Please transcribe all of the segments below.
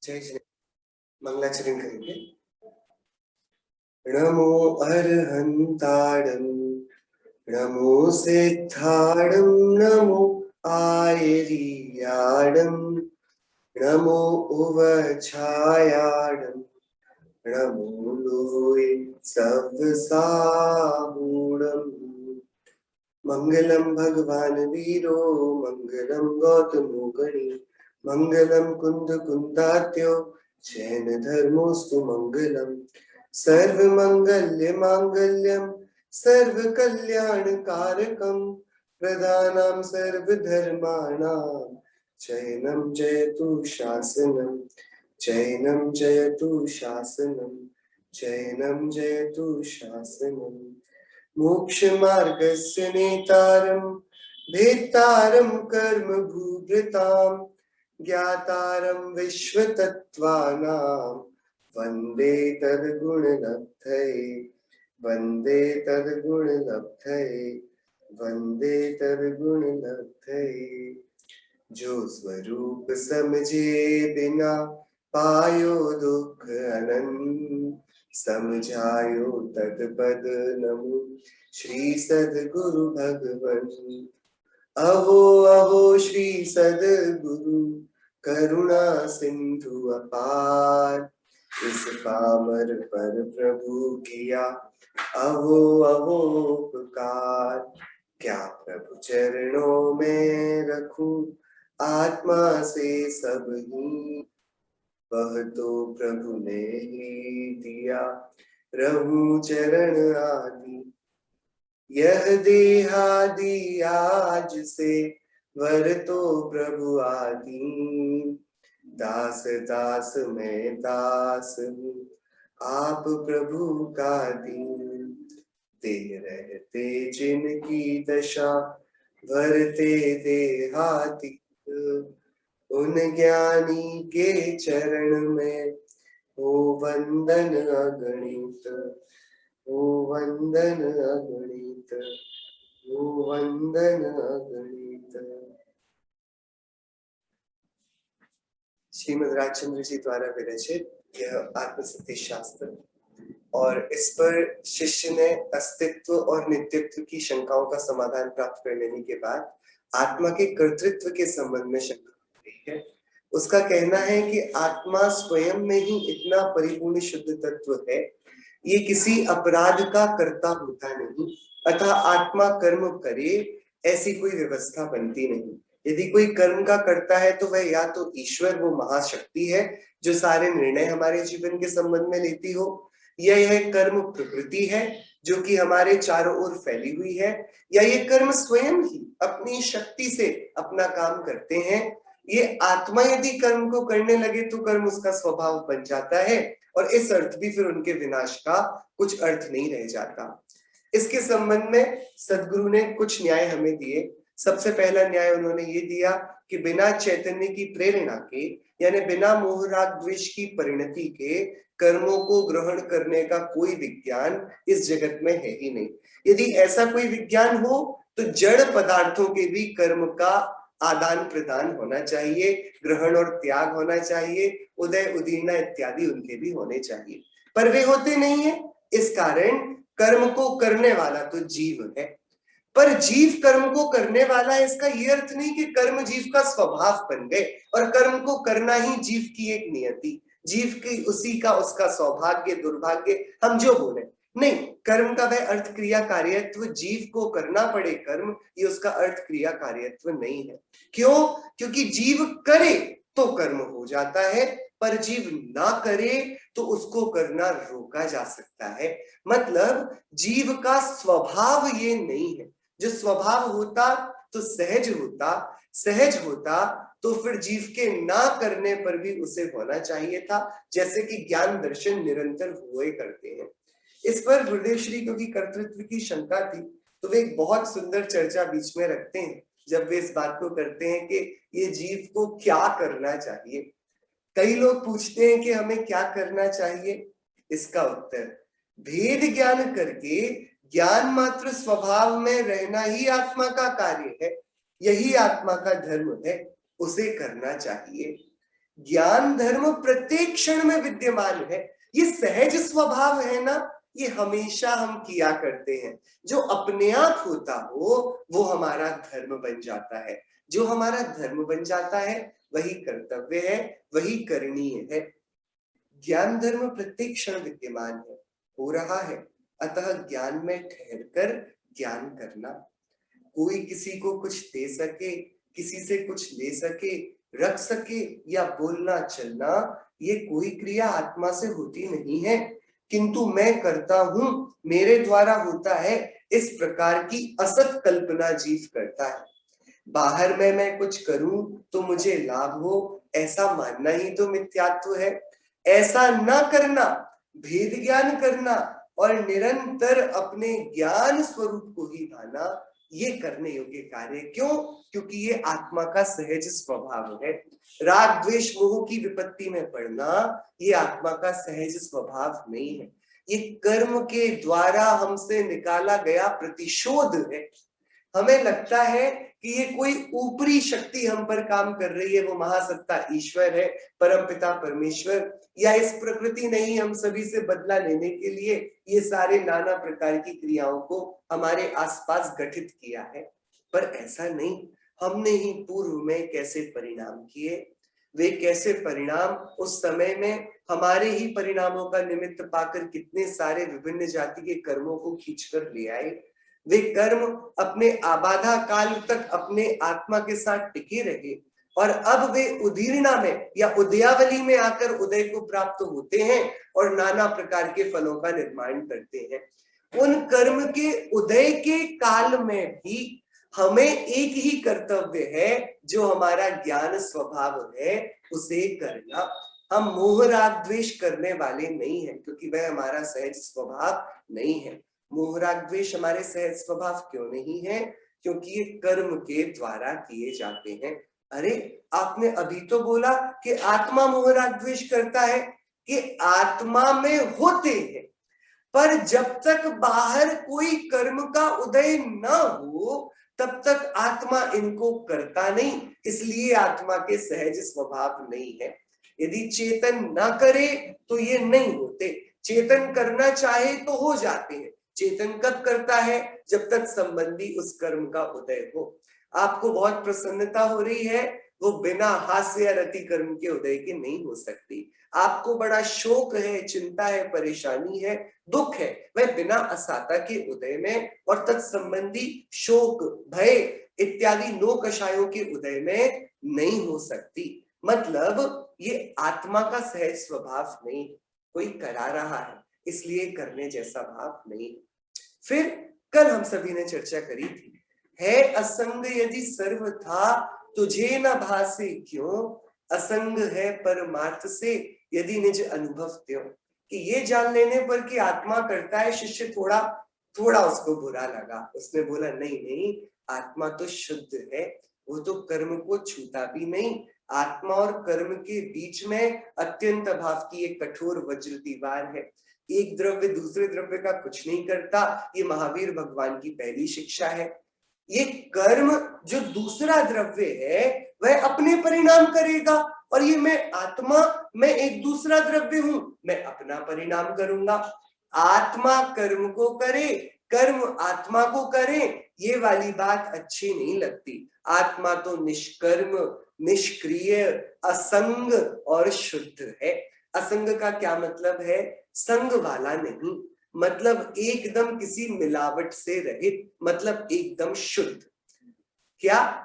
जय श्री मंगलाचरण करेंगे। नमो अरहंताणं नमो सिद्धाणं नमो आयर्याणं नमो उवछायाणं नमो लोये सवसामूढम्। मंगलम भगवान वीरो मंगलम गौतमो गणी मंगलम कुंद कुंदात्यो जैन धर्मोस्तु मंगलम सर्व मंगल्य मांगल्यम सर्व कल्याण कारकम प्रदानाम सर्व धर्माणाम चैनम जयतु शासनम चैनम जयतु शासनम चैनम जयतु शासनम मोक्ष मार्गस्य नेतारं भेत्तारं कर्म भूभृतां ज्ञातारं विश्वतत्त्वानां वन्दे तद्गुणलब्धये वन्दे तद्गुणलब्धये वन्दे तद्गुणलब्धये। जो स्वरूप समझे बिना पायो दुख अनंत समझायो तत्पद नमो श्री सद्गुरु भगवन। अहो अहो श्री सद्गुरु करुणा सिंधु अपार इस पामर पर प्रभु किया अहो अहो उपकार। क्या प्रभु चरणों में रखूं आत्मा से सब ही वह तो प्रभु ने ही दिया रहूं चरण आदि। यह देहादि आज से वर तो प्रभु आदि दास दास मैं दास हूँ आप प्रभु का दीन। दे रहते जिनकी दशा भरते देहाती उन ज्ञानी के चरण में हो वंदन अगणित हो वंदन अगणित हो वंदन अगणित। श्रीमद् राजचंद्र जी द्वारा विरचित यह आत्मसिद्धि शास्त्र और इस पर शिष्य ने अस्तित्व और नित्यत्व की शंकाओं का समाधान प्राप्त कर लेने के बाद आत्मा के कर्तृत्व के संबंध में शंका है। उसका कहना है कि आत्मा स्वयं में ही इतना परिपूर्ण शुद्ध तत्व है, ये किसी अपराध का कर्ता होता नहीं, अतः आत्मा कर्म करे ऐसी कोई व्यवस्था बनती नहीं। यदि कोई कर्म का करता है तो वह या तो ईश्वर, वो महाशक्ति है जो सारे निर्णय हमारे जीवन के संबंध में लेती हो, या यह कर्म प्रकृति है जो कि हमारे चारों ओर फैली हुई है, या ये कर्म स्वयं ही अपनी शक्ति से अपना काम करते हैं। ये आत्मा यदि कर्म को करने लगे तो कर्म उसका स्वभाव बन जाता है और इस अर्थ भी फिर उनके विनाश का कुछ अर्थ नहीं रह जाता। इसके संबंध में सद्गुरु ने कुछ न्याय हमें दिए। सबसे पहला न्याय उन्होंने ये दिया कि बिना चैतन्य की प्रेरणा के, यानी बिना मोह राग द्वेष की परिणति के कर्मों को ग्रहण करने का कोई विज्ञान इस जगत में है ही नहीं। यदि ऐसा कोई विज्ञान हो तो जड़ पदार्थों के भी कर्म का आदान प्रदान होना चाहिए, ग्रहण और त्याग होना चाहिए, उदय उदीर्णा इत्यादि उनके भी होने चाहिए, पर वे होते नहीं है। इस कारण कर्म को करने वाला तो जीव है, पर जीव कर्म को करने वाला है इसका ये अर्थ नहीं कि कर्म जीव का स्वभाव बन गए और कर्म को करना ही जीव की एक नियति, जीव की उसी का उसका सौभाग्य दुर्भाग्य हम जो बोले नहीं। कर्म का वह अर्थ क्रिया कार्यत्व जीव को करना पड़े कर्म, ये उसका अर्थ क्रिया कार्यत्व नहीं है। क्यों? क्योंकि जीव करे तो कर्म हो जाता है, पर जीव ना करे तो उसको करना रोका जा सकता है। मतलब जीव का स्वभाव ये नहीं है। जो स्वभाव होता तो सहज होता तो फिर जीव के ना करने पर भी उसे होना चाहिए था, जैसे कि ज्ञान दर्शन निरंतर हुए करते हैं। इस पर गुरुदेव श्री क्योंकि कर्तृत्व की शंका थी तो वे एक बहुत सुंदर चर्चा बीच में रखते हैं जब वे इस बात को करते हैं कि ये जीव को क्या करना चाहिए। कई लोग पूछते हैं कि हमें क्या करना चाहिए। इसका उत्तर, भेद ज्ञान करके ज्ञान मात्र स्वभाव में रहना ही आत्मा का कार्य है, यही आत्मा का धर्म है, उसे करना चाहिए। ज्ञान धर्म प्रत्येक क्षण में विद्यमान है। ये सहज स्वभाव है ना, ये हमेशा हम किया करते हैं। जो अपने आप होता हो वो हमारा धर्म बन जाता है। जो हमारा धर्म बन जाता है वही कर्तव्य है, वही करणीय है। ज्ञान धर्म प्रत्येक क्षण विद्यमान है, हो रहा है। अतः ज्ञान में ठहरकर ज्ञान करना। कोई किसी को कुछ दे सके, किसी से कुछ ले सके, रख सके या बोलना चलना, ये कोई क्रिया आत्मा से होती नहीं है। किंतु मैं करता हूं, मेरे द्वारा होता है, इस प्रकार की असत कल्पना जीव करता है। बाहर में मैं कुछ करूं तो मुझे लाभ हो, ऐसा मानना ही तो मिथ्यात्व है। ऐसा ना करना, भेद ज्ञान करना और निरंतर अपने ज्ञान स्वरूप को ही पाना, ये करने योग्य कार्य। क्यों? क्योंकि ये आत्मा का सहज स्वभाव है। राग द्वेष मोह की विपत्ति में पड़ना ये आत्मा का सहज स्वभाव नहीं है। ये कर्म के द्वारा हमसे निकाला गया प्रतिशोध है। हमें लगता है कि ये कोई ऊपरी शक्ति हम पर काम कर रही है, वो महासत्ता ईश्वर है, परमपिता परमेश्वर, या इस प्रकृति ने ही हम सभी से बदला लेने के लिए ये सारे नाना प्रकार की क्रियाओं को हमारे आसपास गठित किया है। पर ऐसा नहीं। हमने ही पूर्व में कैसे परिणाम किए, वे कैसे परिणाम उस समय में हमारे ही परिणामों का निमित्त पाकर कितने सारे विभिन्न जाति के कर्मों को खींचकर ले आए। वे कर्म अपने आबाधा काल तक अपने आत्मा के साथ टिके रहे और अब वे उदीर्णा में या उदयावली में आकर उदय को प्राप्त होते हैं और नाना प्रकार के फलों का निर्माण करते हैं। उन कर्म के उदय के काल में भी हमें एक ही कर्तव्य है, जो हमारा ज्ञान स्वभाव है उसे करना। हम मोह राग द्वेष करने वाले नहीं हैं, क्योंकि वह हमारा सहज स्वभाव नहीं है। मोह राग द्वेष हमारे सहज स्वभाव क्यों नहीं है? क्योंकि ये कर्म के द्वारा किए जाते हैं। अरे, आपने अभी तो बोला कि आत्मा मोह राग द्वेष करता है, कि आत्मा में होते हैं, पर जब तक बाहर कोई कर्म का उदय न हो तब तक आत्मा इनको करता नहीं, इसलिए आत्मा के सहज स्वभाव नहीं है। यदि चेतन ना करे तो ये नहीं होते, चेतन करना चाहे तो हो जाते हैं। चेतन कब करता है? जब तक संबंधी उस कर्म का उदय हो। आपको बहुत प्रसन्नता हो रही है, वो बिना हास्य या रति कर्म के उदय के नहीं हो सकती। आपको बड़ा शोक है, चिंता है, परेशानी है, दुख है, वह बिना असाता के उदय में और तत्संबंधी शोक भय इत्यादि नो कषायों के उदय में नहीं हो सकती। मतलब ये आत्मा का सहज स्वभाव नहीं, कोई करा रहा है इसलिए करने जैसा भाव नहीं। फिर कल हम सभी ने चर्चा करी थी, है असंग यदि सर्व था तुझे न भासे क्यों, असंग है परमार्थ से यदि निज अनुभव त्यों। कि ये जान लेने पर कि आत्मा करता है, शिष्य थोड़ा थोड़ा उसको बुरा लगा। उसने बोला नहीं नहीं, आत्मा तो शुद्ध है, वो तो कर्म को छूता भी नहीं। आत्मा और कर्म के बीच में अत्यंत भाव की एक कठोर वज्र दीवार है। एक द्रव्य दूसरे द्रव्य का कुछ नहीं करता, ये महावीर भगवान की पहली शिक्षा है। ये कर्म जो दूसरा द्रव्य है वह अपने परिणाम करेगा, और ये मैं आत्मा, मैं एक दूसरा द्रव्य हूं, मैं अपना परिणाम करूंगा। आत्मा कर्म को करे, कर्म आत्मा को करे, ये वाली बात अच्छी नहीं लगती। आत्मा तो निष्कर्म, निष्क्रिय, असंग और शुद्ध है। असंग का क्या मतलब है? संग वाला नहीं, मतलब एकदम किसी मिलावट से रहित, मतलब एकदम शुद्ध। क्या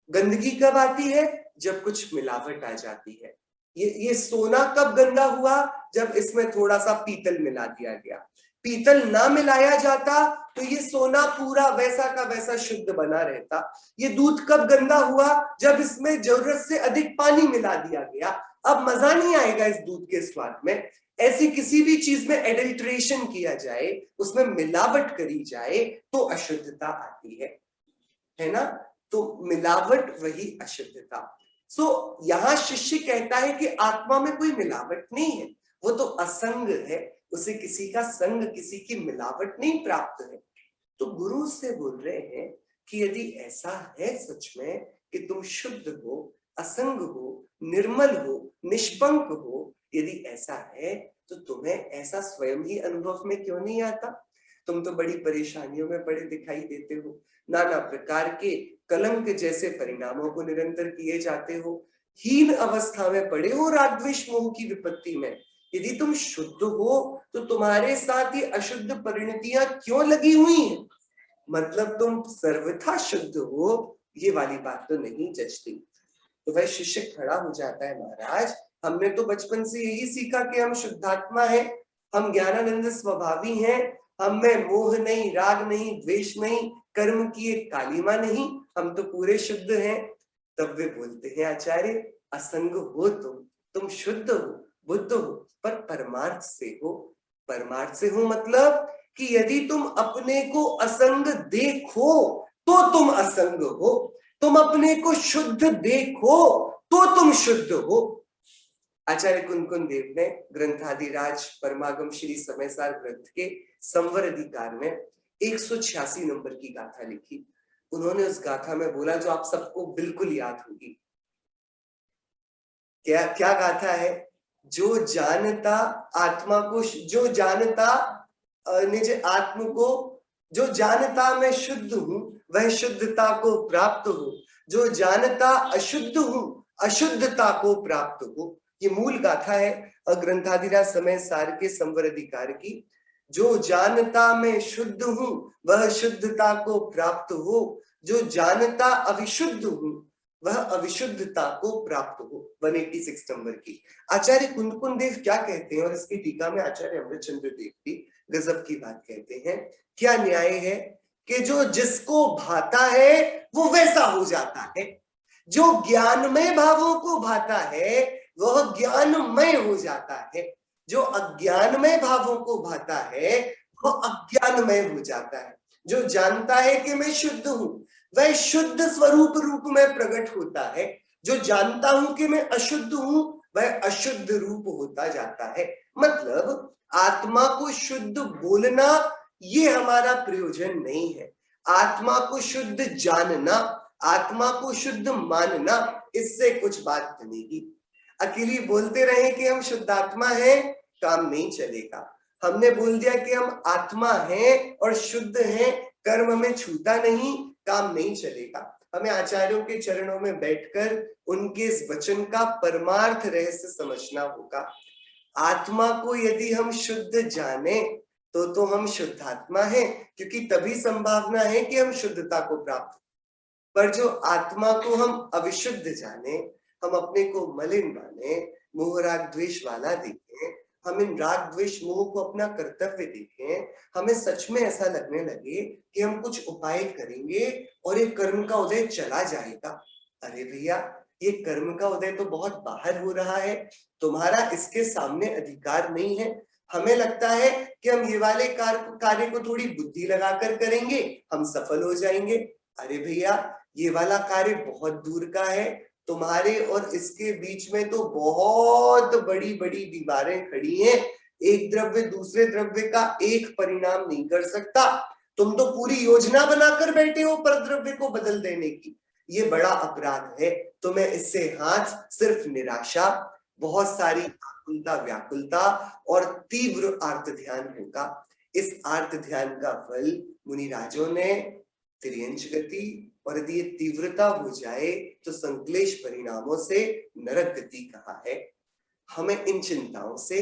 गंदगी कब आती है? जब कुछ मिलावट आ जाती है। ये सोना कब गंदा हुआ? जब इसमें थोड़ा सा पीतल मिला दिया गया। पीतल ना मिलाया जाता तो ये सोना पूरा वैसा का वैसा शुद्ध बना रहता। ये दूध कब गंदा हुआ? जब इसमें जरूरत से अधिक पानी मिला दिया गया। अब मजा नहीं आएगा इस दूध के स्वाद में। ऐसी किसी भी चीज में एडल्ट्रेशन किया जाए, उसमें मिलावट करी जाए तो अशुद्धता आती है ना? तो मिलावट वही अशुद्धता। यहां शिष्य कहता है कि आत्मा में कोई मिलावट नहीं है, वो तो असंग है, उसे किसी का संग, किसी की मिलावट नहीं प्राप्त है। तो गुरु से बोल रहे हैं कि यदि ऐसा है सच में कि तुम शुद्ध हो, असंग हो, निर्मल हो, निष्पंक हो, यदि ऐसा है तो तुम्हें ऐसा स्वयं ही अनुभव में क्यों नहीं आता? तुम तो बड़ी परेशानियों में पड़े दिखाई देते हो, नाना प्रकार के कलंक जैसे परिणामों को निरंतर किए जाते हो, हीन अवस्था में पड़े हो राग द्वेष मोह की विपत्ति में। यदि तुम शुद्ध हो तो तुम्हारे साथ ही अशुद्ध परिणतियां क्यों लगी हुई हैं? मतलब तुम सर्वथा शुद्ध हो, ये वाली बात तो नहीं जचती। तो वह शिष्य खड़ा हो जाता है, महाराज हमने तो बचपन से यही सीखा कि हम शुद्धात्मा हैं, हम ज्ञानानंद स्वभावी हैं, हम में मोह नहीं, राग नहीं, द्वेष नहीं, कर्म की एक कालिमा नहीं, हम तो पूरे शुद्ध हैं। तब वे बोलते हैं, आचार्य असंग हो तुम शुद्ध हो, बुद्ध हो, पर परमार्थ से हो। परमार्थ से हो मतलब कि यदि तुम अपने को असंग देखो तो तुम असंग हो, तुम अपने को शुद्ध देखो तो तुम शुद्ध हो। आचार्य कुनकुन देव ने ग्रंथादिराज परमागम श्री समयसार ग्रंथ के संवर अधिकार में 186 नंबर की गाथा लिखी। उन्होंने उस गाथा में बोला जो आप सबको बिल्कुल याद होगी। क्या क्या गाथा है? जो जानता आत्मा को, जो जानता निज आत्म को, जो जानता मैं शुद्ध हूं वह शुद्धता को प्राप्त हो, जो जानता अशुद्ध हूं अशुद्धता को प्राप्त हो। ये मूल गाथा है ग्रंथादिराज समय सार के संवर अधिकार की। जो जानता मैं शुद्ध हूं वह शुद्धता को प्राप्त हो, जो जानता अविशुद्ध हूं वह अविशुद्धता को प्राप्त हो। 186 नंबर की आचार्य कुनकुन देव क्या कहते हैं, और इसकी टीका में आचार्य अमृतचंद्र देव भी गजब की बात कहते हैं। क्या न्याय है कि जो जिसको भाता है वो वैसा हो जाता है, जो ज्ञानमय भावों को भाता है वह ज्ञानमय हो जाता है, जो अज्ञानमय भावों को भाता है वह अज्ञानमय हो जाता है, जो जानता है कि मैं शुद्ध हूं वह शुद्ध स्वरूप रूप में प्रकट होता है, जो जानता हूं कि मैं अशुद्ध हूं वह अशुद्ध रूप होता जाता है। मतलब आत्मा को शुद्ध बोलना ये हमारा प्रयोजन नहीं है, आत्मा को शुद्ध जानना, आत्मा को शुद्ध मानना, इससे कुछ बात बनेगी। अकेली बोलते रहे कि हम शुद्धात्मा हैं, काम नहीं चलेगा। हमने बोल दिया कि हम आत्मा हैं और शुद्ध हैं, कर्म में छूता नहीं, काम नहीं चलेगा। हमें आचार्यों के चरणों में बैठकर उनके इस वचन का परमार्थ रहस्य समझना होगा। आत्मा को यदि हम शुद्ध जाने तो हम शुद्धात्मा हैं, क्योंकि तभी संभावना है कि हम शुद्धता को प्राप्त। पर जो आत्मा को हम अविशुद्ध जाने, हम अपने को मलिन माने, मोह राग द्वेष वाला देखें, हम इन राग द्वेष मोह को अपना कर्तव्य देखें, हमें सच में ऐसा लगने लगे कि हम कुछ उपाय करेंगे और ये कर्म का उदय चला जाएगा। अरे भैया, ये कर्म का उदय तो बहुत बाहर हो रहा है, तुम्हारा इसके सामने अधिकार नहीं है। हमें लगता है कि हम ये वाले कार्य को थोड़ी बुद्धि लगाकर करेंगे, हम सफल हो जाएंगे। अरे भैया, ये वाला कार्य बहुत दूर का है, तुम्हारे और इसके बीच में तो बहुत बड़ी बड़ी दीवारें खड़ी हैं। एक द्रव्य दूसरे द्रव्य का एक परिणाम नहीं कर सकता। तुम तो पूरी योजना बनाकर बैठे हो परद्रव्य को बदल देने की। ये बड़ा अपराध है। तुम्हें इससे हाथ सिर्फ निराशा, बहुत सारी आकुलता व्याकुलता और तीव्र आर्त ध्यान होगा। इस आर्त ध्यान का फल मुनिराजों ने तिर्यंच गति, और यदि ये तीव्रता हो जाए तो संक्लेश परिणामों से नरक गति कहा है। हमें इन चिंताओं से,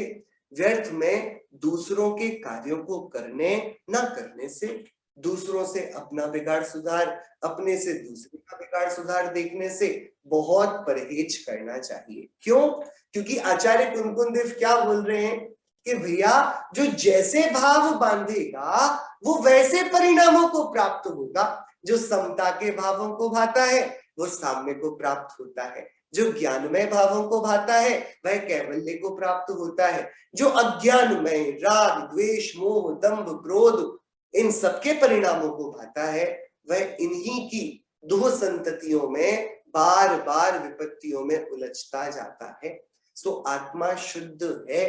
व्यर्थ में दूसरों के कार्यों को करने न करने से, दूसरों से अपना बिगाड़ सुधार, अपने से दूसरे का बिगाड़ सुधार देखने से बहुत परहेज करना चाहिए। क्यों? क्योंकि आचार्य कुनकुन देव क्या बोल रहे हैं कि भैया, जो जैसे भाव बांधेगा वो वैसे परिणामों को प्राप्त होगा। जो समता के भावों को भाता है वो साम्य को प्राप्त होता है, जो ज्ञानमय भावों को भाता है वह कैवल्य को प्राप्त होता है, जो अज्ञानमय राग द्वेष मोह दंभ क्रोध इन सबके परिणामों को भाता है वह इन्हीं की दो संततियों में बार बार विपत्तियों में उलझता जाता है। सो आत्मा शुद्ध है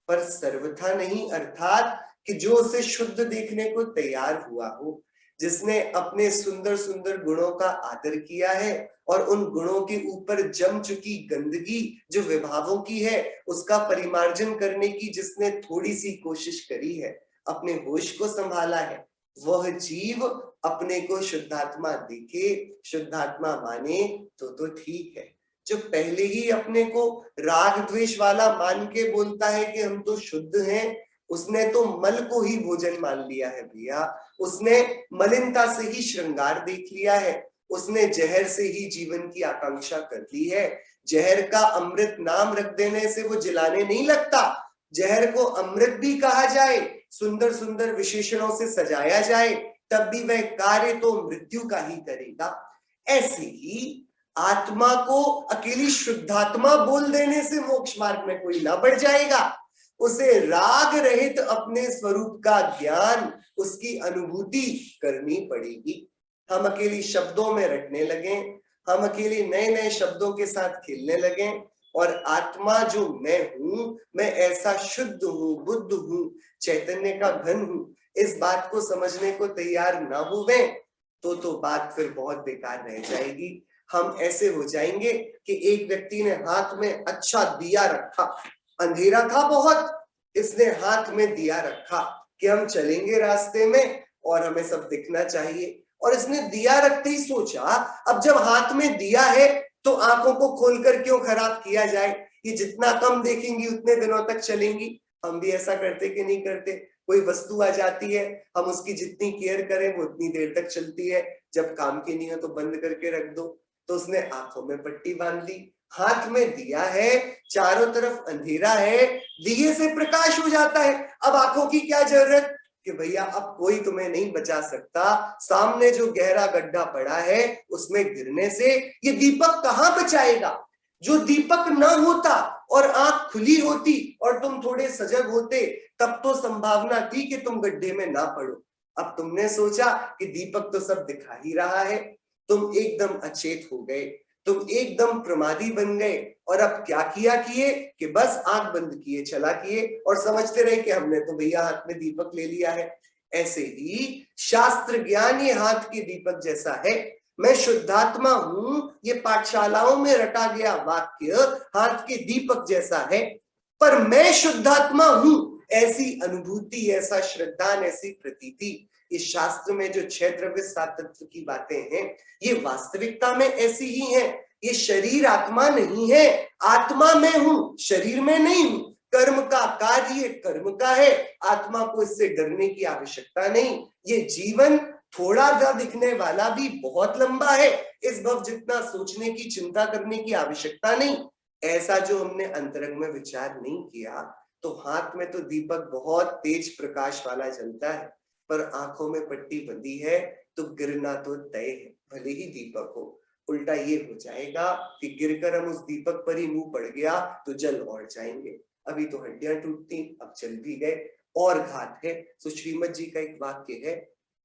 पर सर्वथा नहीं, अर्थात कि जो उसे शुद्ध देखने को तैयार हुआ हो। जिसने अपने सुंदर सुंदर गुणों का आदर किया है और उन गुणों के ऊपर जम चुकी गंदगी जो विभावों की है उसका परिमार्जन करने की जिसने थोड़ी सी कोशिश करी है, अपने होश को संभाला है, वह जीव अपने को शुद्धात्मा देखे, शुद्धात्मा माने तो ठीक है। जो पहले ही अपने को राग द्वेष वाला मान के बोलता है कि हम तो शुद्ध हैं, उसने तो मल को ही भोजन मान लिया है भैया। उसने मलिनता से ही श्रृंगार देख लिया है, उसने जहर से ही जीवन की आकांक्षा कर ली है। जहर का अमृत नाम रख देने से वो जिलाने नहीं लगता। जहर को अमृत भी कहा जाए, सुंदर सुंदर विशेषणों से सजाया जाए, तब भी वह कार्य तो मृत्यु का ही करेगा। ऐसे ही आत्मा को अकेली शुद्धात्मा बोल देने से मोक्ष मार्ग में कोई ना बढ़ जाएगा। उसे राग रहित अपने स्वरूप का ज्ञान, उसकी अनुभूति करनी पड़ेगी। हम अकेली शब्दों में रटने लगे, हम अकेले नए नए शब्दों के साथ खेलने लगे और आत्मा जो मैं हूं, मैं ऐसा शुद्ध हूं, बुद्ध हूं, चैतन्य का घन हूं, इस बात को समझने को तैयार ना हुए तो बात फिर बहुत बेकार रह जाएगी। हम ऐसे हो जाएंगे कि एक व्यक्ति ने हाथ में अच्छा दिया रखा, अंधेरा था बहुत, इसने हाथ में दिया रखा कि हम चलेंगे रास्ते में और हमें सब दिखना चाहिए, और इसने दिया रखते ही सोचा अब जब हाथ में दिया है तो आंखों को खोलकर क्यों खराब किया जाए, ये जितना कम देखेंगी उतने दिनों तक चलेंगी। हम भी ऐसा करते कि नहीं करते? कोई वस्तु आ जाती है, हम उसकी जितनी केयर करें वो उतनी देर तक चलती है, जब काम की नहीं हो तो बंद करके रख दो। तो उसने आंखों में पट्टी बांध ली, हाथ में दिया है, चारों तरफ अंधेरा है, दिए से प्रकाश हो जाता है। अब आंखों की क्या जरूरत कि भैया अब कोई तुम्हें नहीं बचा सकता, सामने जो गहरा गड्ढा पड़ा है उसमें गिरने से ये दीपक कहां बचाएगा। जो दीपक न होता और आंख खुली होती और तुम थोड़े सजग होते, तब तो संभावना थी कि तुम गड्ढे में ना पड़ो। अब तुमने सोचा कि दीपक तो सब दिखा ही रहा है, तुम एकदम अचेत हो गए, तुम एकदम प्रमादी बन गए, और अब क्या किए कि बस आंख बंद किए, चला किए और समझते रहे कि हमने तो भैया हाथ में दीपक ले लिया है। ऐसे ही शास्त्र ज्ञान ये हाथ के दीपक जैसा है। मैं शुद्धात्मा हूं, ये पाठशालाओं में रटा गया वाक्य हाथ के दीपक जैसा है, पर मैं शुद्धात्मा हूं ऐसी अनुभूति, ऐसा श्रद्धा, ऐसी प्रतीति इस शास्त्र में जो 6 द्रव्य 7 तत्व की बातें हैं, ये वास्तविकता में ऐसी ही है। ये शरीर आत्मा नहीं है, आत्मा मैं हूं, शरीर में नहीं हूं। कर्म का कार्य कर्म का है, आत्मा को इससे डरने की आवश्यकता नहीं। ये जीवन थोड़ा सा दिखने वाला भी बहुत लंबा है, इस भव जितना सोचने की, चिंता करने की आवश्यकता नहीं। ऐसा जो हमने अंतरंग में विचार नहीं किया, तो हाथ में तो दीपक बहुत तेज प्रकाश वाला जलता है, पर आंखों में पट्टी बंधी है तो गिरना तो तय है, भले ही दीपक हो। उल्टा ये हो जाएगा कि गिरकर हम उस दीपक पर ही मुंह पड़ गया तो जल और जाएंगे। अभी तो हड्डियां टूटती, अब चल भी गए और घात है। तो श्रीमद जी का एक वाक्य है,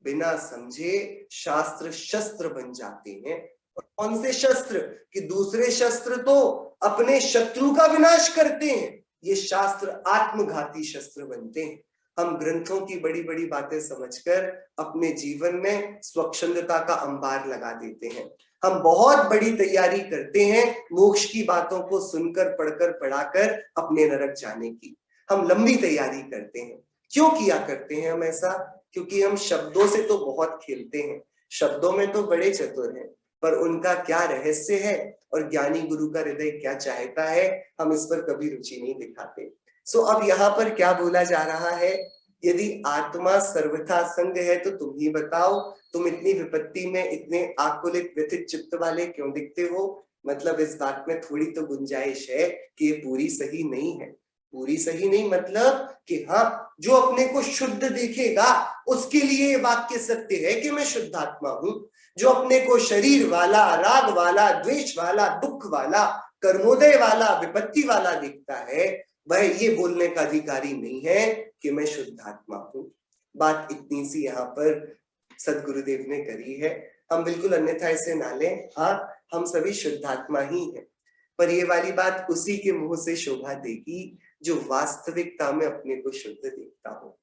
बिना समझे शास्त्र शस्त्र बन जाते हैं। और कौन से शस्त्र? कि दूसरे शस्त्र तो अपने शत्रु का विनाश करते हैं, ये शास्त्र आत्मघाती शस्त्र बनते हैं। हम ग्रंथों की बड़ी बड़ी बातें समझकर अपने जीवन में स्वच्छंदता का अंबार लगा देते हैं। हम बहुत बड़ी तैयारी करते हैं मोक्ष की बातों को सुनकर, पढ़कर, पढ़ाकर अपने नरक जाने की। हम लंबी तैयारी करते हैं। क्यों किया करते हैं हम ऐसा? क्योंकि हम शब्दों से तो बहुत खेलते हैं, शब्दों में तो बड़े चतुर हैं, पर उनका क्या रहस्य है और ज्ञानी गुरु का हृदय क्या चाहता है, हम इस पर कभी रुचि नहीं दिखाते। सो अब यहाँ पर क्या बोला जा रहा है? यदि आत्मा सर्वथा संग है तो तुम ही बताओ, तुम इतनी विपत्ति में इतने आकुलित व्यथित चित्त वाले क्यों दिखते हो? मतलब इस बात में थोड़ी तो गुंजाइश है कि ये पूरी सही नहीं है। पूरी सही नहीं मतलब कि हाँ, जो अपने को शुद्ध देखेगा उसके लिए वाक्य सत्य है कि मैं शुद्धात्मा हूं। जो अपने को शरीर वाला, राग वाला, द्वेष वाला, दुख वाला, कर्मोदय वाला, विपत्ति वाला दिखता है, वह ये बोलने का अधिकारी नहीं है कि मैं शुद्धात्मा हूं। बात इतनी सी यहाँ पर सदगुरुदेव ने करी है। हम बिल्कुल अन्यथा इसे ना लें। हाँ, हम सभी शुद्धात्मा ही हैं, पर ये वाली बात उसी के मुंह से शोभा देगी जो वास्तविकता में अपने को शुद्ध देखता हो।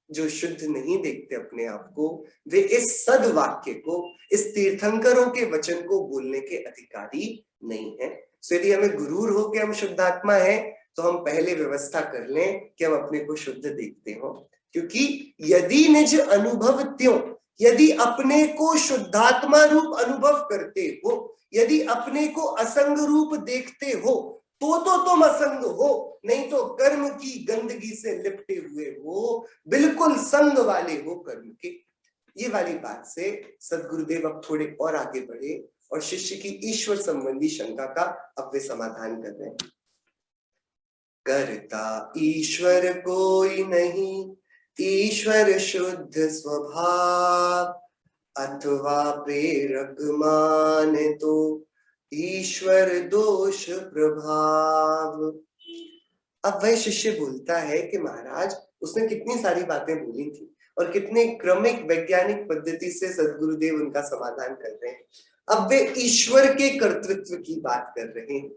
जो शुद्ध नहीं देखते अपने आप को, वे इस सद्वाक्य को, इस तीर्थंकरों के वचन को बोलने के अधिकारी नहीं है। तो यदि हमें गुरूर हो कि हम शुद्धात्मा है, तो हम पहले व्यवस्था कर लें कि हम अपने को शुद्ध देखते हो। क्योंकि यदि निज अनुभव त्यों, यदि अपने को शुद्धात्मा रूप अनुभव करते हो, यदि अपने को असंग रूप देखते हो, तो तुम असंग हो, नहीं तो कर्म की गंदगी से लिपटे हुए हो, बिल्कुल संग वाले हो कर्म के। ये वाली बात से सदगुरुदेव अब थोड़े और आगे बढ़े और शिष्य की ईश्वर संबंधी शंका का अब वे समाधान कर रहे हैं। करता ईश्वर कोई नहीं, ईश्वर शुद्ध स्वभाव, अथवा प्रेरक माने तो ईश्वर दोष प्रभाव। अब वह शिष्य बोलता है कि महाराज, उसने कितनी सारी बातें बोली थी और कितने क्रमिक वैज्ञानिक पद्धति से सदगुरुदेव उनका समाधान कर रहे हैं। अब वे ईश्वर के कर्तृत्व की बात कर रहे हैं।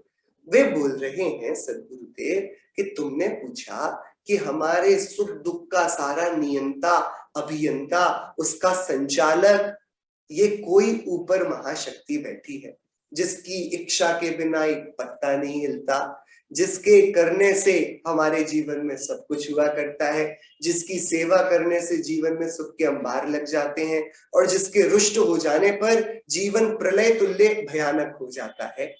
वे बोल रहे हैं सदगुरुदेव कि तुमने पूछा कि हमारे सुख दुख का सारा नियंता, अभियंता, उसका संचालक ये कोई ऊपर महाशक्ति बैठी है, जिसकी इच्छा के बिना एक पत्ता नहीं हिलता, जिसके करने से हमारे जीवन में सब कुछ हुआ करता है, जिसकी सेवा करने से जीवन में सुख के अंबार लग जाते हैं और जिसके रुष्ट हो जाने पर जीवन प्रलय तुल्य भयानक हो जाता है,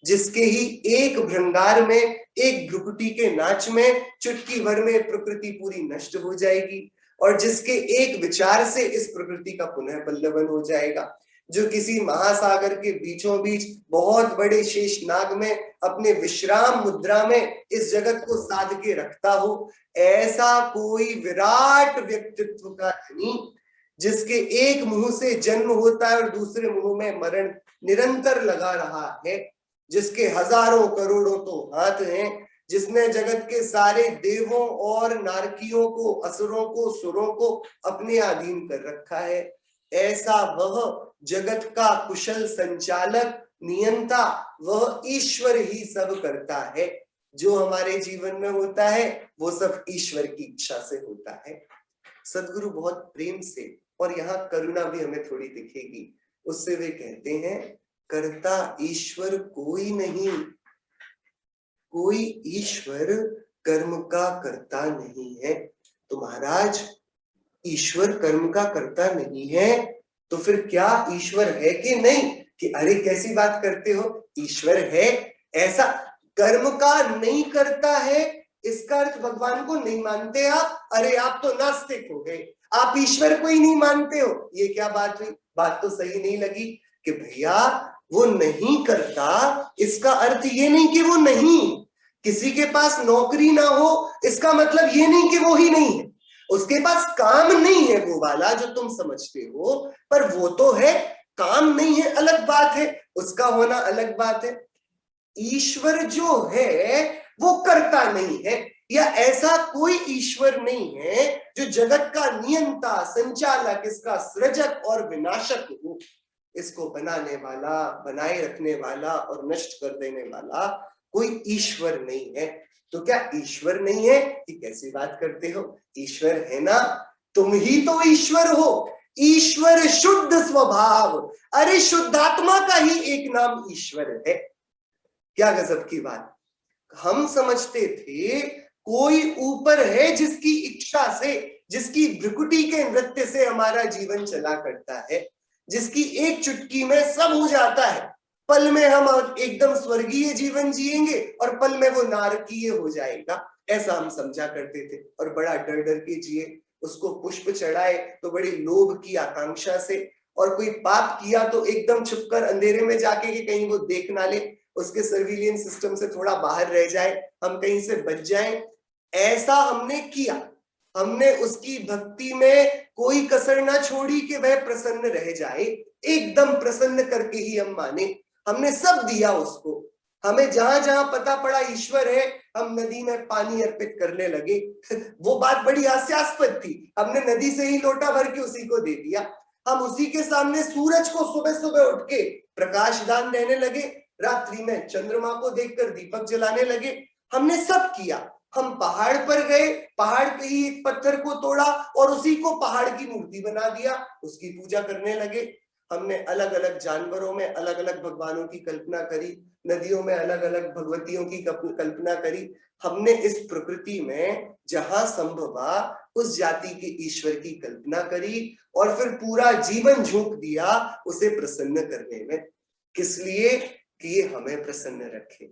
जिसके ही एक भृंगार में, एक भ्रुकुटी के नाच में चुटकी भर में प्रकृति पूरी नष्ट हो जाएगी और जिसके एक विचार से इस प्रकृति का पुनः पल्लवन हो जाएगा, जो किसी महासागर के बीचों बीच बहुत बड़े शेषनाग में अपने विश्राम मुद्रा में इस जगत को साध के रखता हो, ऐसा कोई विराट व्यक्तित्व का धनी, जिसके एक मुंह से जन्म होता है और दूसरे मुंह में मरण निरंतर लगा रहा है, जिसके हजारों करोड़ों तो हाथ हैं, जिसने जगत के सारे देवों और नारकियों को, असुरों को, सुरों को अपने अधीन कर रखा है, ऐसा वह जगत का कुशल संचालक, नियंता, वह ईश्वर ही सब करता है। जो हमारे जीवन में होता है वो सब ईश्वर की इच्छा से होता है। सदगुरु बहुत प्रेम से, और यहाँ करुणा भी हमें थोड़ी दिखेगी, उससे वे कहते हैं करता ईश्वर कोई नहीं, कोई ईश्वर कर्म का करता नहीं है। तो महाराज, ईश्वर कर्म का करता नहीं है तो फिर क्या ईश्वर है कि नहीं? कि अरे कैसी बात करते हो, ईश्वर है, ऐसा कर्म का नहीं करता है, इसका अर्थ भगवान को नहीं मानते आप? अरे आप तो नास्तिक हो गए, आप ईश्वर को ही नहीं मानते हो, ये क्या बात हुई? बात तो सही नहीं लगी। कि भैया वो नहीं करता, इसका अर्थ ये नहीं कि वो नहीं, किसी के पास नौकरी ना हो इसका मतलब ये नहीं कि वो ही नहीं है, उसके पास काम नहीं है वो वाला जो तुम समझते हो, पर वो तो है, काम नहीं है अलग बात है, उसका होना अलग बात है। ईश्वर जो है वो करता नहीं है, या ऐसा कोई ईश्वर नहीं है जो जगत का नियंता, संचालक, इसका सृजक और विनाशक हो। इसको बनाने वाला, बनाए रखने वाला और नष्ट कर देने वाला कोई ईश्वर नहीं है। तो क्या ईश्वर नहीं है? कि कैसी बात करते हो, ईश्वर है ना, तुम ही तो ईश्वर हो। ईश्वर शुद्ध स्वभाव, अरे शुद्धात्मा का ही एक नाम ईश्वर है। क्या गजब की बात। हम समझते थे कोई ऊपर है जिसकी इच्छा से, जिसकी भ्रुकुटी के नृत्य से हमारा जीवन चला करता है, जिसकी एक चुटकी में सब हो जाता है, पल में हम एकदम स्वर्गीय जीवन जिएंगे और पल में वो नारकीय हो जाएगा, ऐसा हम समझा करते थे और बड़ा डर डर के जिए। उसको पुष्प चढ़ाए तो बड़ी लोभ की आकांक्षा से, और कोई पाप किया तो एकदम छुपकर अंधेरे में जाके कि कहीं वो देख ना ले, उसके सर्विलियंस सिस्टम से थोड़ा बाहर रह जाए, हम कहीं से बच जाएं, ऐसा हमने किया। हमने उसकी भक्ति में कोई कसर ना छोड़ी कि वह प्रसन्न रह जाए, एकदम प्रसन्न करके ही हम माने। हमने सब दिया उसको, हमें जहां जहां पता पड़ा ईश्वर है, हम नदी में पानी अर्पित करने लगे। वो बात बड़ी हास्यास्पद थी, हमने नदी से ही लोटा भर के उसी को दे दिया। हम उसी के सामने सूरज को सुबह सुबह उठ के प्रकाश दान देने लगे, रात्रि में चंद्रमा को देखकर दीपक जलाने लगे। हमने सब किया, हम पहाड़ पर गए, पहाड़ पे ही एक पत्थर को तोड़ा और उसी को पहाड़ की मूर्ति बना दिया, उसकी पूजा करने लगे। हमने अलग अलग जानवरों में अलग अलग भगवानों की कल्पना करी, नदियों में अलग अलग भगवतियों की कल्पना करी। हमने इस प्रकृति में जहां संभवा उस जाति के ईश्वर की कल्पना करी और फिर पूरा जीवन झोंक दिया उसे प्रसन्न करने में। किस लिए? कि ये हमें प्रसन्न रखे।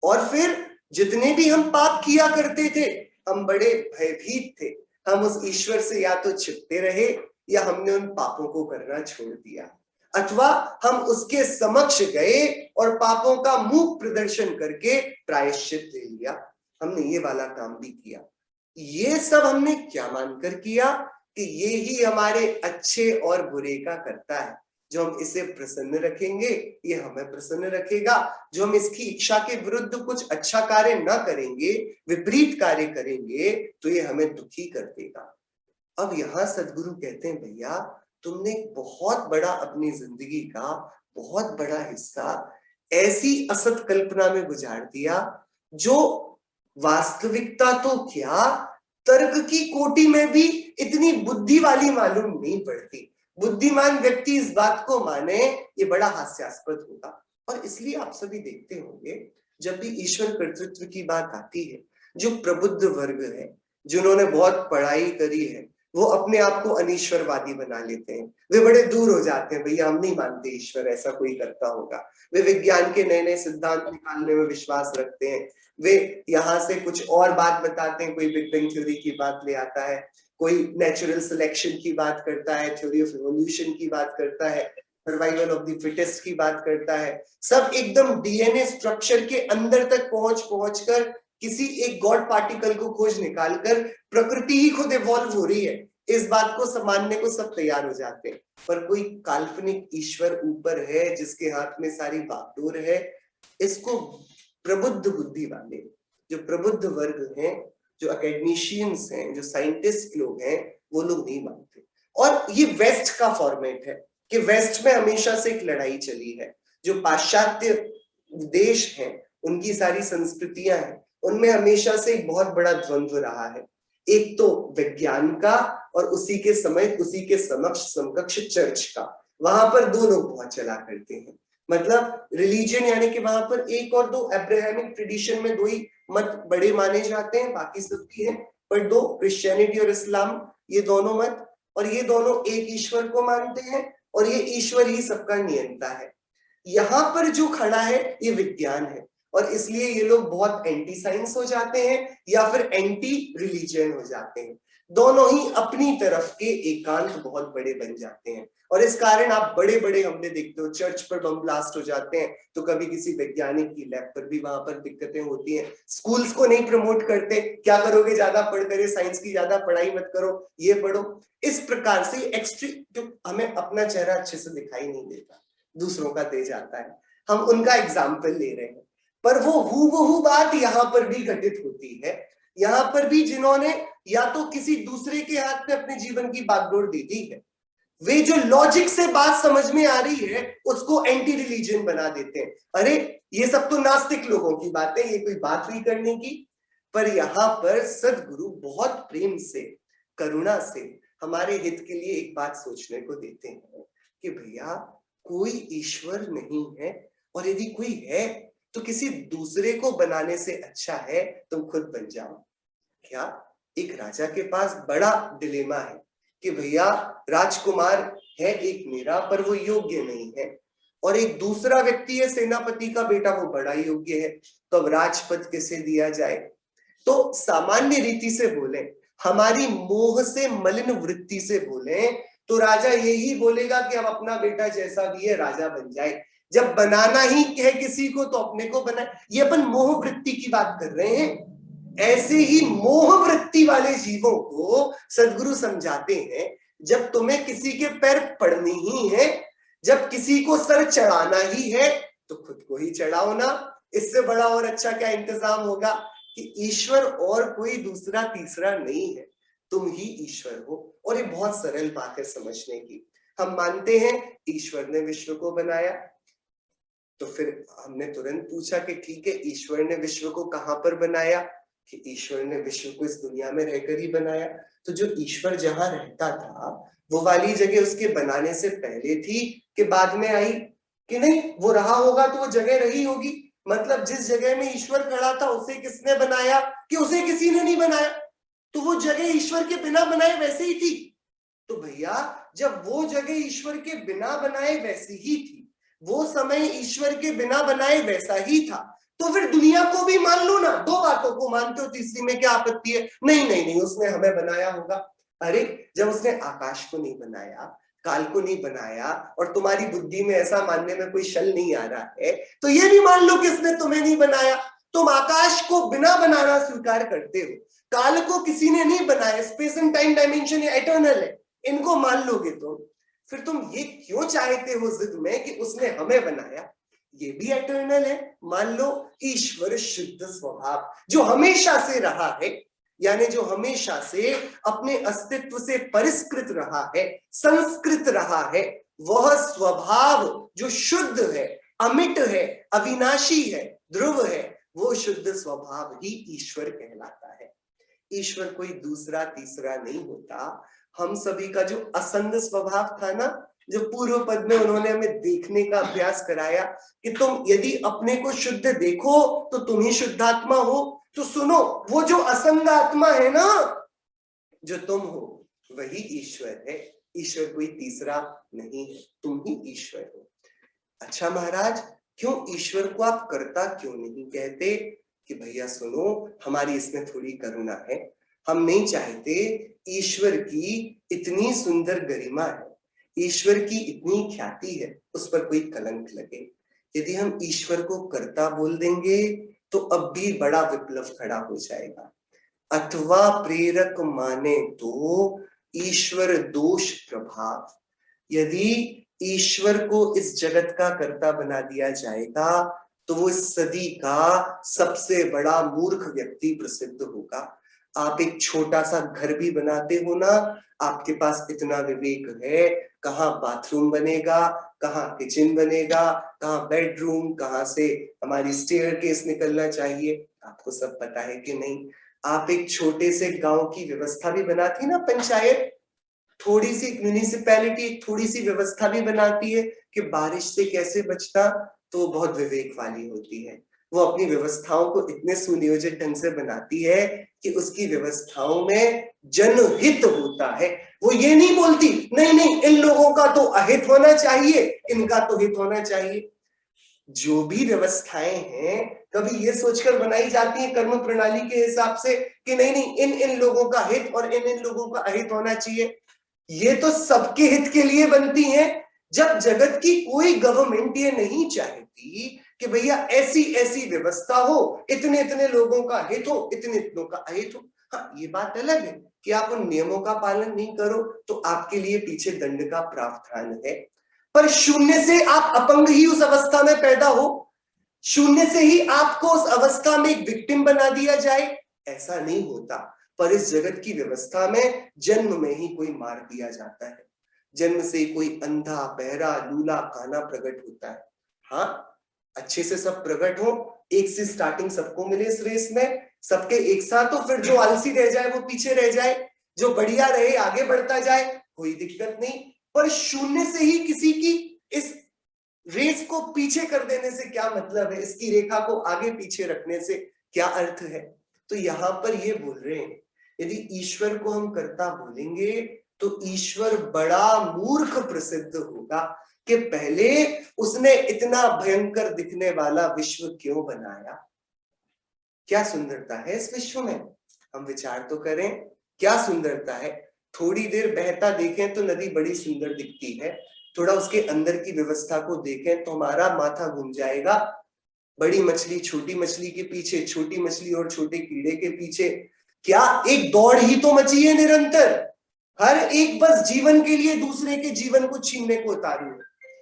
और फिर जितने भी हम पाप किया करते थे, हम बड़े भयभीत थे, हम उस ईश्वर से या तो छिपते रहे या हमने उन पापों को करना छोड़ दिया, अथवा हम उसके समक्ष गए और पापों का मुंह प्रदर्शन करके प्रायश्चित ले लिया। हमने ये वाला काम भी किया। ये सब हमने क्या मानकर किया? कि ये ही हमारे अच्छे और बुरे का करता है। जो हम इसे प्रसन्न रखेंगे ये हमें प्रसन्न रखेगा, जो हम इसकी इच्छा के विरुद्ध कुछ अच्छा कार्य न करेंगे, विपरीत कार्य करेंगे, तो ये हमें दुखी कर देगा। अब यहाँ सदगुरु कहते हैं, भैया तुमने बहुत बड़ा अपनी जिंदगी का बहुत बड़ा हिस्सा ऐसी असत कल्पना में गुजार दिया जो वास्तविकता तो क्या, तर्क की कोटि में भी इतनी बुद्धि वाली मालूम नहीं पड़ती। बुद्धिमान व्यक्ति इस बात को माने ये बड़ा हास्यास्पद होगा। और इसलिए आप सभी देखते होंगे जब भी ईश्वर कर्तृत्व की बात आती है, जो प्रबुद्ध वर्ग है, जिन्होंने बहुत पढ़ाई करी है, वो अपने आप को अनीश्वरवादी बना लेते हैं। वे बड़े दूर हो जाते हैं, भैया हम नहीं मानते ईश्वर ऐसा कोई करता होगा। वे विज्ञान के नए नए सिद्धांत निकालने में विश्वास रखते हैं। वे यहाँ से कुछ और बात बताते हैं, कोई बिग बैंग थ्योरी की बात ले आता है, कोई नेचुरल सिलेक्शन की बात करता है, थ्योरी ऑफ इवोल्यूशन की बात करता है, सर्वाइवल ऑफ द फिटेस्ट की बात करता है। सब एकदम डीएनए स्ट्रक्चर के अंदर तक पहुंचकर किसी एक गॉड पार्टिकल को खोज निकालकर प्रकृति ही खुद इवॉल्व हो रही है, इस बात को मानने को सब तैयार हो जाते हैं। पर कोई काल्पनिक ईश्वर ऊपर है जिसके हाथ में सारी बागडोर है, इसको प्रबुद्ध बुद्धि वाले, जो प्रबुद्ध वर्ग हैं, जो एकेडमिशियंस हैं, जो साइंटिस्ट लोग हैं, वो लोग नहीं मानते। और ये वेस्ट का फॉर्मेट है कि वेस्ट में हमेशा से एक लड़ाई चली है। जो पाश्चात्य देश हैं, उनकी सारी संस्कृतियां हैं, उनमें हमेशा से एक बहुत बड़ा द्वंद्व रहा है। एक तो विज्ञान का और उसी के समय उसी के समकक्ष चर्च का। वहां पर दो लोग बहुत चला करते हैं। मतलब रिलीजन यानी कि वहां पर एक और दो अब्राहमिक ट्रेडिशन में दो ही मत बड़े माने जाते हैं, बाकी सब भी हैं, पर दो, क्रिश्चियनिटी और इस्लाम, ये दोनों मत, और ये दोनों एक ईश्वर को मानते हैं और ये ईश्वर ही सबका नियंता है। यहाँ पर जो खड़ा है ये विज्ञान है, और इसलिए ये लोग बहुत एंटी साइंस हो जाते हैं या फिर एंटी रिलीजन हो जाते हैं। दोनों ही अपनी तरफ के एकांत बहुत बड़े बन जाते हैं, और इस कारण आप बड़े बड़े हमने देखते हो चर्च पर बम ब्लास्ट हो जाते हैं, तो कभी किसी वैज्ञानिक की लैब पर भी वहां पर दिक्कतें होती हैं। स्कूल्स को नहीं प्रमोट करते, क्या करोगे ज्यादा पढ़ कर, साइंस की ज्यादा पढ़ाई मत करो, ये पढ़ो। इस प्रकार से एक्सट्रीम, जो हमें अपना चेहरा अच्छे से दिखाई नहीं देता, दूसरों का दे जाता है, हम उनका एग्जाम्पल ले रहे हैं। पर वो हूबहू बात यहाँ पर भी घटित होती है। यहाँ पर भी जिन्होंने या तो किसी दूसरे के हाथ में अपने जीवन की बागडोर दे दी है, वे जो लॉजिक से बात समझ में आ रही है उसको एंटी रिलीजन बना देते हैं। अरे ये सब तो नास्तिक लोगों की बात है, ये कोई बात हुई करने की। पर यहाँ पर सदगुरु बहुत प्रेम से, करुणा से हमारे हित के लिए एक बात सोचने को देते हैं कि भैया कोई ईश्वर नहीं है, और यदि कोई है तो किसी दूसरे को बनाने से अच्छा है तुम खुद बन जाओ। क्या? एक राजा के पास बड़ा डिलेमा है कि भैया राजकुमार है एक मेरा, पर वो योग्य नहीं है, और एक दूसरा व्यक्ति है सेनापति का बेटा, वो बड़ा योग्य है, तो अब राजपद किसे दिया जाए? तो सामान्य रीति से बोले, हमारी मोह से मलिन वृत्ति से बोले, तो राजा यही बोलेगा कि अब अपना बेटा जैसा भी है राजा बन जाए। जब बनाना ही है किसी को तो अपने को बनाए। ये अपन मोह वृत्ति की बात कर रहे हैं। ऐसे ही मोह वृत्ति वाले जीवों को सदगुरु समझाते हैं, जब तुम्हें किसी के पैर पड़नी ही है, जब किसी को सर चढ़ाना ही है, तो खुद को ही चढ़ाओ ना। इससे बड़ा और अच्छा क्या इंतजाम होगा कि ईश्वर और कोई दूसरा तीसरा नहीं है, तुम ही ईश्वर हो। और ये बहुत सरल बात है समझने की। हम मानते हैं ईश्वर ने विश्व को बनाया, तो फिर हमने तुरंत पूछा कि ठीक है ईश्वर ने विश्व को कहां पर बनाया? कि ईश्वर ने विश्व को इस दुनिया में रहकर ही बनाया। तो जो ईश्वर जहां रहता था वो वाली जगह उसके बनाने से पहले थी कि बाद में आई? कि नहीं, वो रहा होगा तो वो जगह रही होगी। मतलब जिस जगह में ईश्वर खड़ा था उसे किसने बनाया? कि उसे किसी ने नहीं बनाया। तो वो जगह ईश्वर के बिना बनाए वैसे ही थी। तो भैया जब वो जगह ईश्वर के बिना बनाए वैसी ही थी, वो समय ईश्वर के बिना बनाए वैसा ही था, तो फिर दुनिया को भी मान लो ना। दो बातों को मानते हो, तीसरी में क्या आपत्ति है? नहीं नहीं नहीं, उसने हमें बनाया होगा। अरे जब उसने आकाश को नहीं बनाया, काल को नहीं बनाया, और तुम्हारी बुद्धि में ऐसा मानने में कोई शल नहीं आ रहा है, तो ये भी मान लो किसने तुम्हें नहीं बनाया। तुम आकाश को बिना बनाना स्वीकार करते हो, काल को किसी ने नहीं बनाया, space and time dimension eternal है, इनको मान लोगे तो फिर तुम ये क्यों चाहते हो जिद में कि उसने हमें बनाया? ये भी एटर्नल है। मान लो ईश्वर शुद्ध स्वभाव जो हमेशा से रहा है, यानी जो हमेशा से अपने अस्तित्व से परिष्कृत रहा है, संस्कृत रहा है, वह स्वभाव जो शुद्ध है, अमिट है, अविनाशी है, ध्रुव है, वो शुद्ध स्वभाव ही ईश्वर कहलाता है। ईश्वर कोई दूसरा तीसरा नहीं होता। हम सभी का जो असंग स्वभाव था ना, जो पूर्व पद में उन्होंने हमें देखने का अभ्यास कराया कि तुम यदि अपने को शुद्ध देखो तो तुम ही शुद्धात्मा हो। तो सुनो, वो जो असंग आत्मा है ना, जो तुम हो, वही ईश्वर है। ईश्वर कोई तीसरा नहीं है, तुम ही ईश्वर हो। अच्छा महाराज, क्यों ईश्वर को आप कर्ता क्यों नहीं कहते? कि भैया सुनो, हमारी इसमें थोड़ी करुणा है। हम नहीं चाहते ईश्वर की इतनी सुंदर गरिमा है, ईश्वर की इतनी ख्याति है, उस पर कोई कलंक लगे। यदि हम ईश्वर को कर्ता बोल देंगे तो अब भी बड़ा विप्लव खड़ा हो जाएगा। अथवा प्रेरक माने तो ईश्वर दोष प्रभाव। यदि ईश्वर को इस जगत का कर्ता बना दिया जाएगा तो वो इस सदी का सबसे बड़ा मूर्ख व्यक्ति प्रसिद्ध होगा। आप एक छोटा सा घर भी बनाते हो ना, आपके पास इतना विवेक है, कहाँ बाथरूम बनेगा, कहाँ किचन बनेगा, कहाँ बेडरूम, कहाँ से हमारी स्टेयरकेस निकलना चाहिए, आपको सब पता है कि नहीं? आप एक छोटे से गांव की व्यवस्था भी बनाती ना पंचायत, थोड़ी सी म्यूनिसिपैलिटी थोड़ी सी व्यवस्था भी बनाती है कि बारिश से कैसे बचना, तो वो बहुत विवेक वाली होती है। वो अपनी व्यवस्थाओं को इतने सुनियोजित ढंग से बनाती है कि उसकी व्यवस्थाओं में जनहित होता है। वो ये नहीं बोलती नहीं नहीं इन लोगों का तो अहित होना चाहिए, इनका तो हित होना चाहिए। जो भी व्यवस्थाएं हैं कभी ये सोचकर बनाई जाती है कर्म प्रणाली के हिसाब से कि नहीं नहीं इन इन लोगों का हित और इन इन लोगों का अहित होना चाहिए। ये तो सबके हित के लिए बनती हैं। जब जगत की कोई गवर्नमेंट ये नहीं चाहती कि भैया ऐसी ऐसी व्यवस्था हो, इतने इतने लोगों का हित हो, इतने इतनों का अहित हो। हाँ, ये बात अलग है कि आप उन नियमों का पालन नहीं करो तो आपके लिए पीछे दंड का प्रावधान है। पर शून्य से आप अपंग ही उस अवस्था में पैदा हो, शून्य से ही आपको उस अवस्था में एक विक्टिम बना दिया जाए, ऐसा नहीं होता। पर इस जगत की व्यवस्था में जन्म में ही कोई मार दिया जाता है, जन्म से कोई अंधा बहरा लूला काना प्रकट होता है। हाँ, अच्छे से सब प्रकट हो, एक से स्टार्टिंग सबको मिले इस रेस में, सबके एक साथ हो, फिर जो आलसी रह जाए वो पीछे रह जाए, जो बढ़िया रहे आगे बढ़ता जाए, कोई दिक्कत नहीं। पर शून्य से ही किसी की इस रेस को पीछे कर देने से क्या मतलब है? इसकी रेखा को आगे पीछे रखने से क्या अर्थ है? तो यहां पर ये बोल रहे हैं यदि ईश्वर को हम कर्ता बोलेंगे तो ईश्वर बड़ा मूर्ख प्रसिद्ध होगा कि पहले उसने इतना भयंकर दिखने वाला विश्व क्यों बनाया। क्या सुंदरता है इस विश्व में, हम विचार तो करें, क्या सुंदरता है। थोड़ी देर बहता देखें तो नदी बड़ी सुंदर दिखती है, थोड़ा उसके अंदर की व्यवस्था को देखें तो हमारा माथा घूम जाएगा। बड़ी मछली छोटी मछली के पीछे, छोटी मछली और छोटे कीड़े के पीछे, क्या एक दौड़ ही तो मची है निरंतर। हर एक बस जीवन के लिए दूसरे के जीवन को छीनने को उतारू है,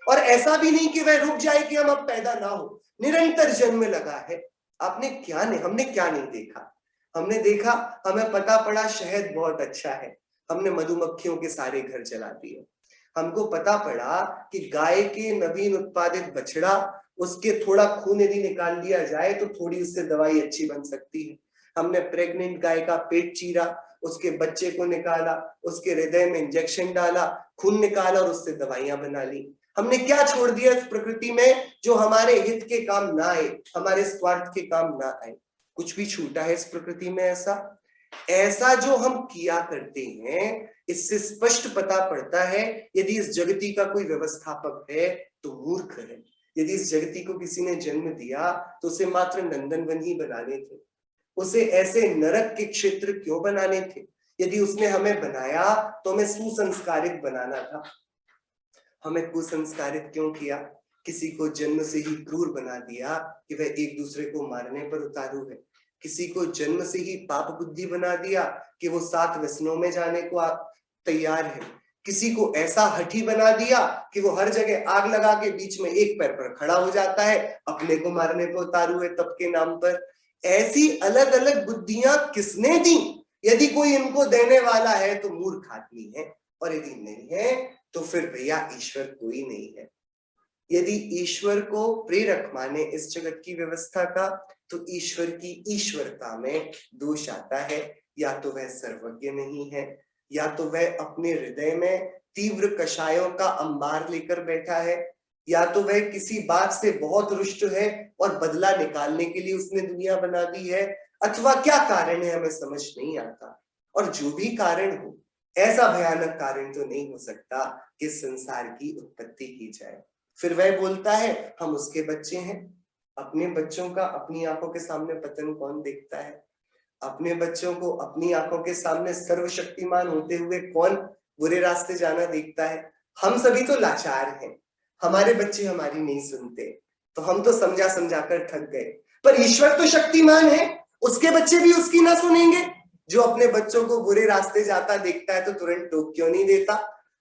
और ऐसा भी नहीं कि वह रुक जाए कि हम अब पैदा ना हो, निरंतर जन्म लगा है। आपने क्या नहीं, हमने क्या नहीं देखा? हमने देखा, हमें पता पड़ा शहद बहुत अच्छा है, हमने मधुमक्खियों के सारे घर जला दिए। हमको पता पड़ा कि गाय के नवीन उत्पादित बछड़ा, उसके थोड़ा खून यदि निकाल लिया जाए तो थोड़ी उससे दवाई अच्छी बन सकती है। हमने प्रेग्नेंट गाय का पेट चीरा, उसके बच्चे को निकाला, उसके हृदय में इंजेक्शन डाला, खून निकाला और उससे दवाइयां बना ली। हमने क्या छोड़ दिया इस प्रकृति में जो हमारे हित के काम ना आए, हमारे स्वार्थ के काम ना आए? कुछ भी छूटा है इस प्रकृति में? ऐसा जो हम किया करते हैं, इससे स्पष्ट पता पड़ता है यदि इस जगती का कोई व्यवस्थापक है तो मूर्ख है। यदि इस जगती को किसी ने जन्म दिया तो उसे मात्र नंदनवन ही बनाने थे, उसे ऐसे नरक के क्षेत्र क्यों बनाने थे? यदि उसने हमें बनाया तो हमें सुसंस्कारित बनाना था। हमें कुसंस्कारित क्यों किया? किसी को जन्म से ही क्रूर बना दिया कि वह एक दूसरे को मारने पर उतारू है। किसी को जन्म से ही पाप बुद्धि बना दिया कि वो 7 व्यसनों में जाने को तैयार है। किसी को ऐसा हठी बना दिया कि वो हर जगह आग लगा के बीच में एक पैर पर खड़ा हो जाता है, अपने को मारने पर उतारू है तप के नाम पर। ऐसी अलग अलग बुद्धियां किसने दी? यदि कोई इनको देने वाला है तो मूर्ख आदमी है, और यदि नहीं है तो फिर भैया ईश्वर कोई नहीं है। यदि ईश्वर को प्रेरक माने इस जगत की व्यवस्था का, तो ईश्वर की ईश्वरता में दोष आता है। या तो वह सर्वज्ञ नहीं है, या तो वह अपने हृदय में तीव्र कषायों का अंबार लेकर बैठा है, या तो वह किसी बात से बहुत रुष्ट है और बदला निकालने के लिए उसने दुनिया बना दी है, अथवा क्या कारण है हमें समझ नहीं आता। और जो भी कारण हो, ऐसा भयानक कारण तो नहीं हो सकता कि संसार की उत्पत्ति की जाए। फिर वह बोलता है हम उसके बच्चे हैं। अपने बच्चों का अपनी आंखों के सामने पतन कौन देखता है? अपने बच्चों को अपनी आंखों के सामने सर्वशक्तिमान होते हुए कौन बुरे रास्ते जाना देखता है? हम सभी तो लाचार हैं, हमारे बच्चे हमारी नहीं सुनते, तो हम तो समझा समझा कर थक गए। पर ईश्वर तो शक्तिमान है, उसके बच्चे भी उसकी ना सुनेंगे? जो अपने बच्चों को बुरे रास्ते जाता देखता है तो तुरंत टोक क्यों नहीं देता?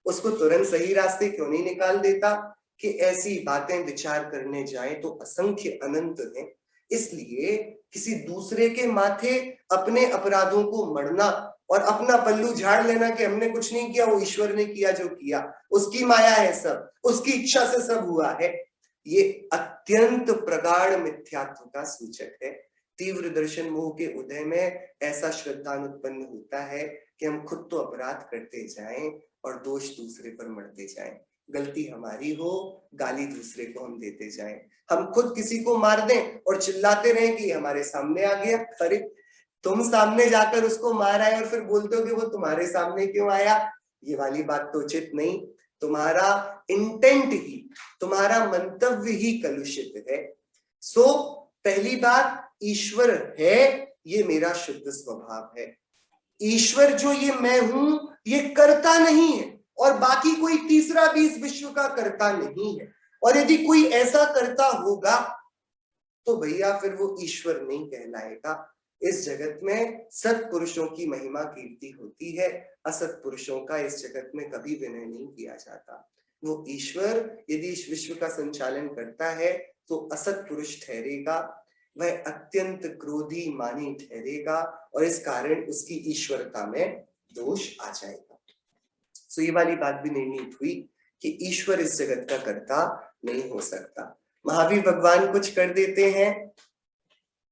उसको तुरंत सही रास्ते क्यों नहीं निकाल देता? कि ऐसी बातें विचार करने जाए तो असंख्य अनंत हैं। इसलिए किसी दूसरे के माथे अपने अपराधों को मढ़ना और अपना पल्लू झाड़ लेना कि हमने कुछ नहीं किया, वो ईश्वर ने किया जो किया, उसकी माया है सब, उसकी इच्छा से सब हुआ है, ये अत्यंत प्रगाढ़ मिथ्यात्व का सूचक है। तीव्र दर्शन मोह के उदय में ऐसा श्रद्धा उत्पन्न होता है कि हम खुद तो अपराध करते जाएं और दोष दूसरे पर मढ़ते जाएं। गलती हमारी हो, गाली दूसरे को हम देते जाएं। हम खुद किसी को मार दें और चिल्लाते रहें कि हमारे सामने आ गया। अरे तुम सामने जाकर उसको मार आए और फिर बोलते हो कि वो तुम्हारे सामने क्यों आया? ये वाली बात तो उचित नहीं। तुम्हारा इंटेंट ही, तुम्हारा मंतव्य ही कलुषित है। सो पहली बात, ईश्वर है ये मेरा शुद्ध स्वभाव है। ईश्वर जो ये मैं हूं ये करता नहीं है, और बाकी कोई तीसरा भी इस विश्व का करता नहीं है। और यदि कोई ऐसा करता होगा तो भैया फिर वो ईश्वर नहीं कहलाएगा। इस जगत में सत्पुरुषों की महिमा कीर्ति होती है, असत पुरुषों का इस जगत में कभी विनय नहीं किया जाता। वो ईश्वर यदि इस विश्व का संचालन करता है तो असत पुरुष ठहरेगा, वह अत्यंत क्रोधी मानी ठहरेगा, और इस कारण उसकी ईश्वरता में दोष आ जाएगा। सो ये वाली बात भी निर्णीत हुई कि ईश्वर इस जगत का कर्ता नहीं हो सकता। महावीर भगवान कुछ कर देते हैं,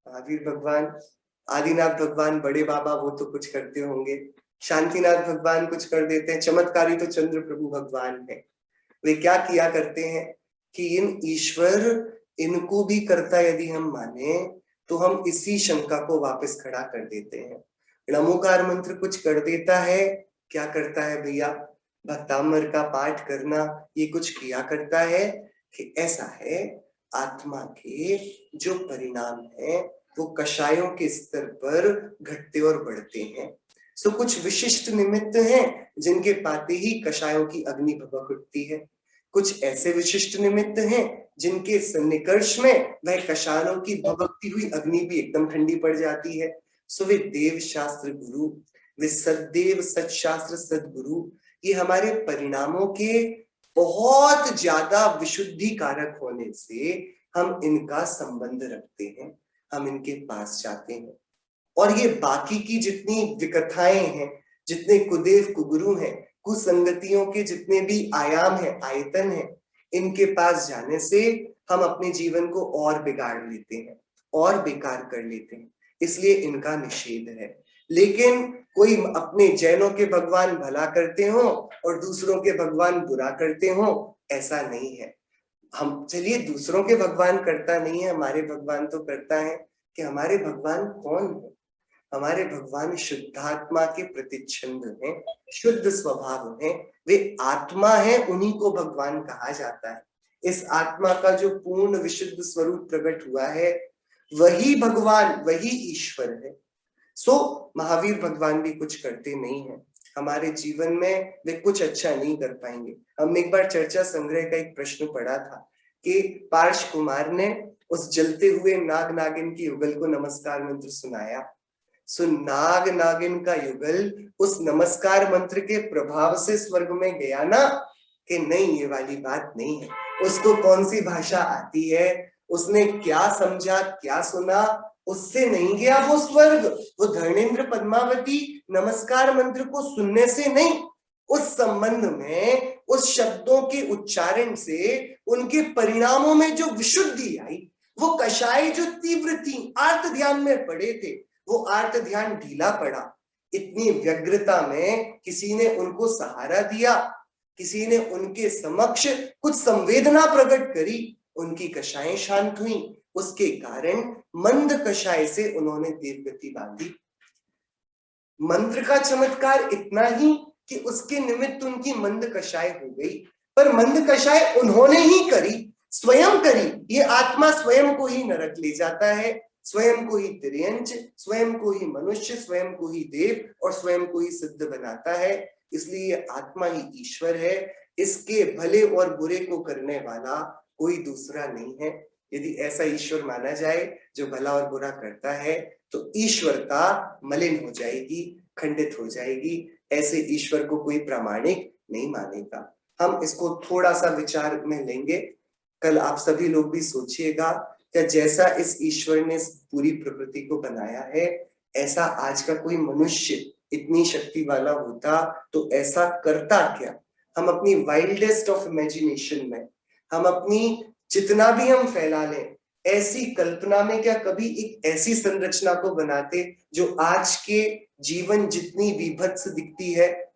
महावीर भगवान, आदिनाथ भगवान, बड़े बाबा वो तो कुछ करते होंगे, शांतिनाथ भगवान कुछ कर देते हैं, चमत्कारी तो चंद्र प्रभु भगवान है। वे क्या किया करते हैं कि इन ईश्वर इनको भी करता यदि हम माने तो हम इसी शंका को वापस खड़ा कर देते हैं। नमोकार मंत्र कुछ कर देता है, क्या करता है भैया? भक्तामर का पाठ करना ये कुछ किया करता है कि ऐसा है आत्मा के जो परिणाम है वो कषायों के स्तर पर घटते और बढ़ते हैं। सो कुछ विशिष्ट निमित्त हैं जिनके पाते ही कषायों की अग्नि भभक उठती है। कुछ ऐसे विशिष्ट निमित्त हैं जिनके सन्निकर्ष में वह कषायों की भभकती हुई अग्नि भी एकदम ठंडी पड़ जाती है। सो वे देव शास्त्र गुरु, वे सदैव सत्शास्त्र सदगुरु, ये हमारे परिणामों के बहुत ज्यादा विशुद्धि कारक होने से हम इनका संबंध रखते हैं, हम इनके पास जाते हैं। और ये बाकी की जितनी विकथाएं हैं, जितने कुदेव कुगुरु हैं, कुसंगतियों के जितने भी आयाम हैं, आयतन हैं, इनके पास जाने से हम अपने जीवन को और बिगाड़ लेते हैं और बेकार कर लेते हैं। इसलिए इनका निषेध है। लेकिन कोई अपने जैनों के भगवान भला करते हो और दूसरों के भगवान बुरा करते हो, ऐसा नहीं है। हम चलिए दूसरों के भगवान करता नहीं है, हमारे भगवान तो करता है। कि हमारे भगवान कौन है? हमारे भगवान शुद्धात्मा के प्रतिच्छंद हैं, शुद्ध स्वभाव हैं, वे आत्मा है, उन्हीं को भगवान कहा जाता है। इस आत्मा का जो पूर्ण विशुद्ध स्वरूप प्रकट हुआ है, वही भगवान, वही ईश्वर है। सो महावीर भगवान भी कुछ करते नहीं है, हमारे जीवन में वे कुछ अच्छा नहीं कर पाएंगे। हम एक बार चर्चा संग्रह का एक प्रश्न पढ़ा था कि पार्श कुमार ने उस जलते हुए नाग नागिन की युगल को नमस्कार मंत्र सुनाया। सो नाग नागिन का युगल उस नमस्कार मंत्र के प्रभाव से स्वर्ग में गया ना? कि नहीं, ये वाली बात नहीं है। उसको कौन सी भाषा आती है, उसने क्या समझा, क्या सुना, उससे नहीं गया वो स्वर्ग। वो धर्मेंद्र पद्मावती नमस्कार मंत्र को सुनने से नहीं, उस संबंध में, उस शब्दों के उच्चारण से उनके परिणामों में जो विशुद्धि आई, वो कषाय जो तीव्र थी, आर्त ध्यान में पड़े थे, वो आर्त ध्यान ढीला पड़ा। इतनी व्यग्रता में किसी ने उनको सहारा दिया, किसी ने उनके समक्ष कुछ संवेदना प्रकट करी, उनकी कषाएं शांत हुई। उसके कारण मंद कषाय से उन्होंने दीर्घगति बांधी। मंत्र का चमत्कार इतना ही कि उसके निमित्त उनकी मंद कषाय हो गई, पर मंद कषाय उन्होंने ही करी, स्वयं करी। ये आत्मा स्वयं को ही नरक ले जाता है, स्वयं को ही तिर्यंच, स्वयं को ही मनुष्य, स्वयं को ही देव और स्वयं को ही सिद्ध बनाता है। इसलिए ये आत्मा ही ईश्वर है, इसके भले और बुरे को करने वाला कोई दूसरा नहीं है। यदि ऐसा ईश्वर माना जाए जो भला और बुरा करता है, तो ईश्वरता मलिन हो जाएगी, खंडित हो जाएगी। ऐसे ईश्वर को कोई प्रामाणिक नहीं मानेगा। हम इसको थोड़ा सा विचार में लेंगे। कल आप सभी लोग भी सोचिएगा, क्या जैसा इस ईश्वर ने पूरी प्रकृति को बनाया है, ऐसा आज का कोई मनुष्य इतनी शक्ति वाला होता तो ऐसा करता क्या? हम अपनी वाइल्डेस्ट ऑफ इमेजिनेशन में, हम अपनी जितना भी हम फैला लें, ऐसी कल्पना में क्या कभी एक ऐसी संरचना को बनाते जो आज के जीवन जितनी विभत्स दिखती है,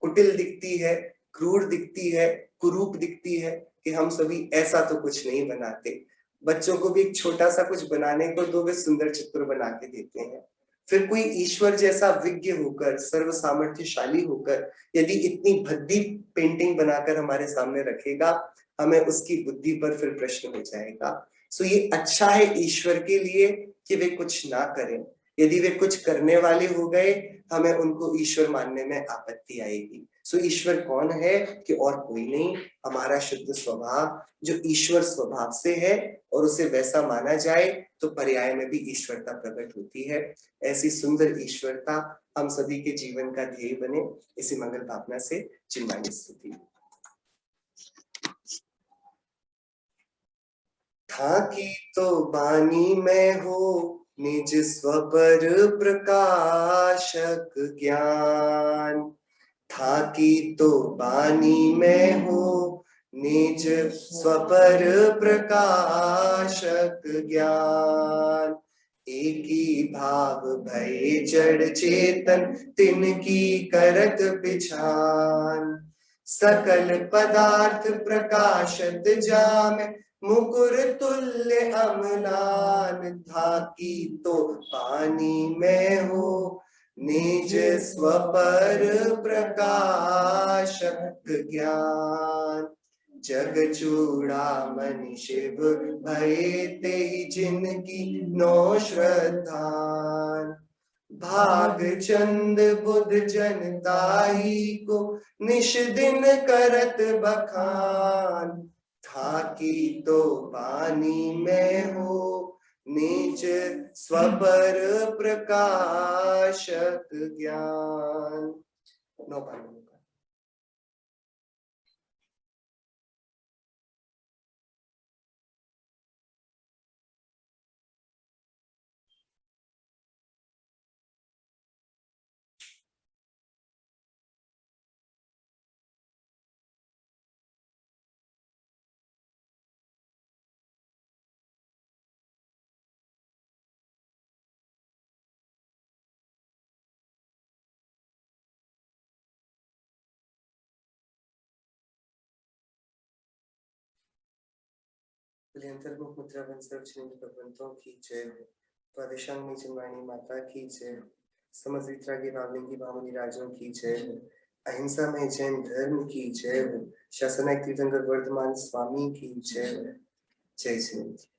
कुटिल दिखती है, क्रूर दिखती है, कुरूप दिखती है, कि हम सभी ऐसा तो कुछ नहीं बनाते। बच्चों को भी एक छोटा सा कुछ बनाने को दो, वे सुंदर चित्र बना के देते हैं। फिर कोई ईश्वर जैसा विज्ञ होकर, सर्व सामर्थ्यशाली होकर यदि इतनी भद्दी पेंटिंग बनाकर हमारे सामने रखेगा, हमें उसकी बुद्धि पर फिर प्रश्न हो जाएगा। सो ये अच्छा है ईश्वर के लिए कि वे कुछ ना करें। यदि वे कुछ करने वाले हो गए, हमें उनको ईश्वर मानने में आपत्ति आएगी। सो ईश्वर कौन है? कि और कोई नहीं, हमारा शुद्ध स्वभाव जो ईश्वर स्वभाव से है, और उसे वैसा माना जाए तो पर्याय में भी ईश्वरता प्रकट होती है। ऐसी सुंदर ईश्वरता हम सभी के जीवन का ध्येय बने, इसी मंगल भावना से चिन्मानी स्तुति। था कि तो बानी में हो निज स्वपर प्रकाशक ज्ञान, था कि तो बानी में हो निज स्वपर प्रकाशक ज्ञान। एक ही भाव भय जड़ चेतन तिनकी करत पिछान, सकल पदार्थ प्रकाशत जामे मुकुर तुल्य अम्लान। था कि तो पानी में हो निज स्वपर प्रकाशक ज्ञान। जग चूड़ामणि शिव भये ते जिनकी नो श्रद्धान, भाग चंद बुध जनताही को निश दिन करत बखान। था कि तो पानी में हो निज स्वपर प्रकाशक ज्ञान। नौ पानी। अंतर्मुख मुद्रा बन सर्वजनीन भगवंतों की जय हो। द्वादशांग में जनवाणी माता की जय हो। समझवित्रा के भावलिंगी भामुनि राजों की जय हो। अहिंसा में जैन धर्म की जय हो। शासनायक तीर्थंकर वर्धमान स्वामी की जय हो। जय श्री